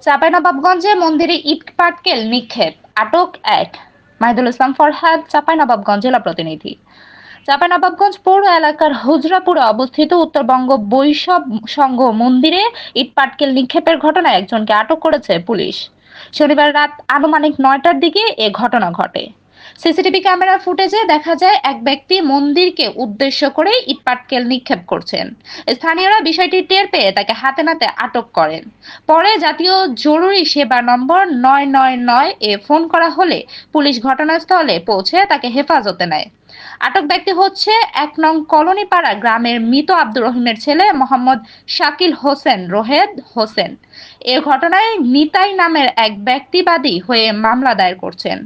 চাঁপাইনবাবগঞ্জে মন্দিরে ইট পাটকেল নিক্ষেপ, আটক এক। মাহিদুল ইসলাম ফরহাদ, চাঁপাইনবাবগঞ্জ জেলা প্রতিনিধি। চাঁপাইনবাবগঞ্জ পৌর এলাকার হুজরাপুরে অবস্থিত উত্তরবঙ্গ বৈষ্ণব সংঘ মন্দিরে ইট পাটকেল নিক্ষেপের ঘটনায় একজনকে আটক করেছে পুলিশ। শনিবার রাত আনুমানিক ৯টার দিকে এ ঘটনা ঘটে। সিসিটিভি ক্যামেরার ফুটেজে দেখা যায় এক ব্যক্তি মন্দিরকে উদ্দেশ্য করে ইটপাটকেল নিক্ষেপ করছেন। স্থানীয়রা বিষয়টি টের পেয়ে তাকে হাতে নাতে আটক করেন। পরে জাতীয় জরুরি সেবা নম্বর ৯৯৯ এ ফোন করা হলে পুলিশ ঘটনাস্থলে পৌঁছে তাকে হেফাজতে নেয়। আটক ব্যক্তি হচ্ছে ১ নং কলোনিপাড়া গ্রামের মৃত আব্দুর রহিমের ছেলে মোহাম্মদ শাকিল হোসেন রোহেদ হোসেন। এ ঘটনায় নিতাই নামের এক ব্যক্তিবাদী হয়ে মামলা দায়ের করছেন।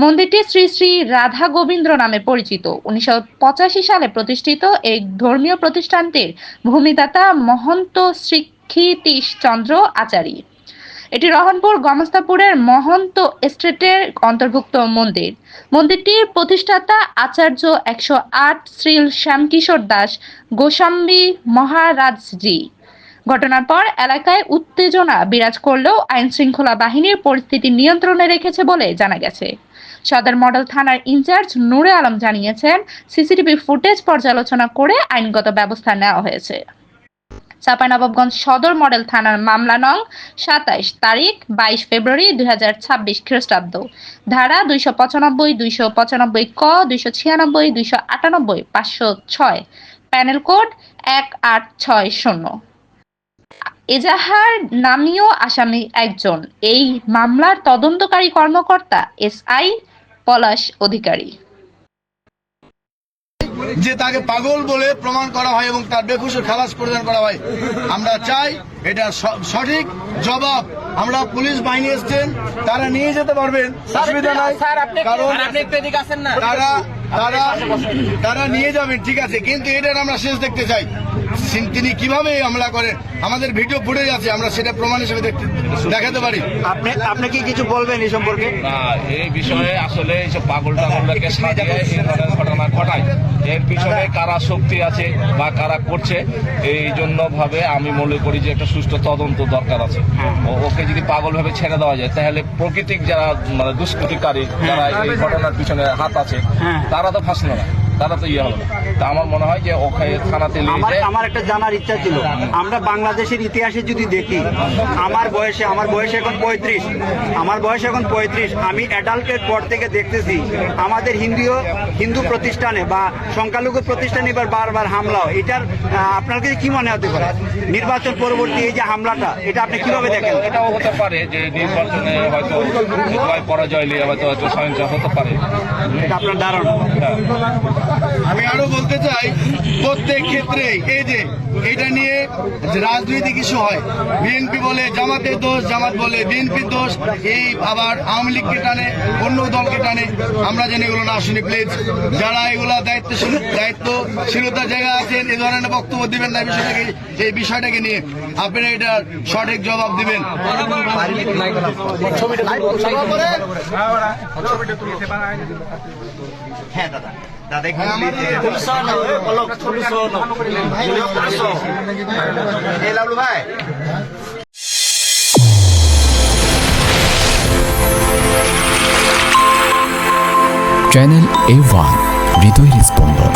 মন্দিরটি শ্রী শ্রী রাধা গোবিন্দ নামে পরিচিত। ১৯৮৫ সালে প্রতিষ্ঠিত এই ধর্মীয় প্রতিষ্ঠানটির ভূমিদাতা মহন্ত শ্রী ক্ষিতীশ চন্দ্র আচারী। এটি রহনপুর গমস্তাপুরের মহন্ত এস্টেটের অন্তর্ভুক্ত মন্দির। মন্দিরটির প্রতিষ্ঠাতা আচার্য ১০৮ শ্রী শ্যামকিশোর দাস গোস্বামী মহারাজজি। ঘটনার পর এলাকায় উত্তেজনা বিরাজ করলেও আইন শৃঙ্খলা বাহিনীর পরিস্থিতি নিয়ন্ত্রণে রেখেছে বলে জানা গেছে। সদর মডেল থানার ইনচার্জ নূরে আলম জানিয়েছেন, সিসিটিভি ফুটেজ পর্যালোচনা করে আইনগত ব্যবস্থা নেওয়া হয়েছে। চাঁপাইনবাবগঞ্জ সদর মডেল থানার মামলা নং ২৭ তারিখ ২২ ফেব্রুয়ারি ২০২৬ খ্রিস্টাব্দ, ধারা ২৯৫, ২৯৫ ক, ২৯৬, ২৯৮, ৫০৬, প্যানেল কোড ১৮৬০। এজাহার নামীয় আসামি একজন। এই মামলার তদন্তকারী কর্মকর্তা এসআই পলাশ অধিকারী। যে তাকে পাগল বলে প্রমাণ করা হয় এবং তার বেকুসে খালাস প্রদান করা হয়। আমরা চাই এটা সঠিক জবাব। আমরা পুলিশ বাহিনী এসছেন, তারা নিয়ে যেতে পারবেন, অসুবিধা নাই, কারণ তারা নিয়ে যাবেন, ঠিক আছে, কিন্তু এটার আমরা শেষ দেখতে চাই। তিনি কিভাবে হামলা করেন, আমাদের ভিডিও ফুটেজ আছে, আমরা সেটা প্রমাণ হিসেবে দেখাতে পারি। আপনি কি কিছু বলবেন এই সম্পর্কে? এই বিষয়ে আসলে এইসব পাগল টাগলকে সাজিয়ে এই ধরনের ঘটনা ঘটায়, এর পিছনে কারা শক্তি আছে বা কারা করছে, এই জন্য ভাবে আমি মনে করি যে একটা সুষ্ঠু তদন্ত দরকার আছে। ওকে যদি পাগল ভাবে ছেড়ে দেওয়া যায়, তাহলে প্রকৃতিক যারা মানে দুষ্কৃতিকারী যারা এই ঘটনার পিছনে হাত আছে তারা তো ফাঁসলো না, তারা তো ইয়ে হলো না। তা আমার মনে হয় যে ওকে থানাতে আমার একটা জানার ইচ্ছা ছিল, আমরা বাংলাদেশের ইতিহাসে যদি দেখি, আমার বয়স এখন ৩৫, আমি অ্যাডাল্টের পর থেকে দেখতেছি আমাদের হিন্দু প্রতিষ্ঠানে বা সংখ্যালঘু প্রতিষ্ঠানে এবার বারবার হামলা হয়। এটার আপনার কাছে কি মনে হতে পারে? নির্বাচন পরবর্তী এই যে হামলাটা, এটা আপনি কিভাবে দেখেন? এটাও হতে পারে যে নির্বাচনে হয়তো পরাজয় নিয়ে হয়তো সহিংসা হতে পারে, এটা আপনার ধারণা? আমি আরো বলতে চাই, প্রত্যেক ক্ষেত্রে এই যে এটা নিয়ে রাজনৈতিক ইস্যু হয়, বিএনপি বলে জামাতের দোষ, জামাত বলে বিএনপির দোষ, এই আবার আওয়ামী লীগকে টানে, অন্য দলকে টানে। আমরা যেন এগুলো না শুনি প্লিজ। যারা এগুলো দায়িত্বশীলতার জায়গা আছেন, এ ধরনের বক্তব্য দিবেন না এই বিষয়টাকে নিয়ে। আপনারা এটা সঠিক জবাব দিবেন। হ্যাঁ দাদা, চ্যানেল A1 হৃদয়ের স্পন্দন।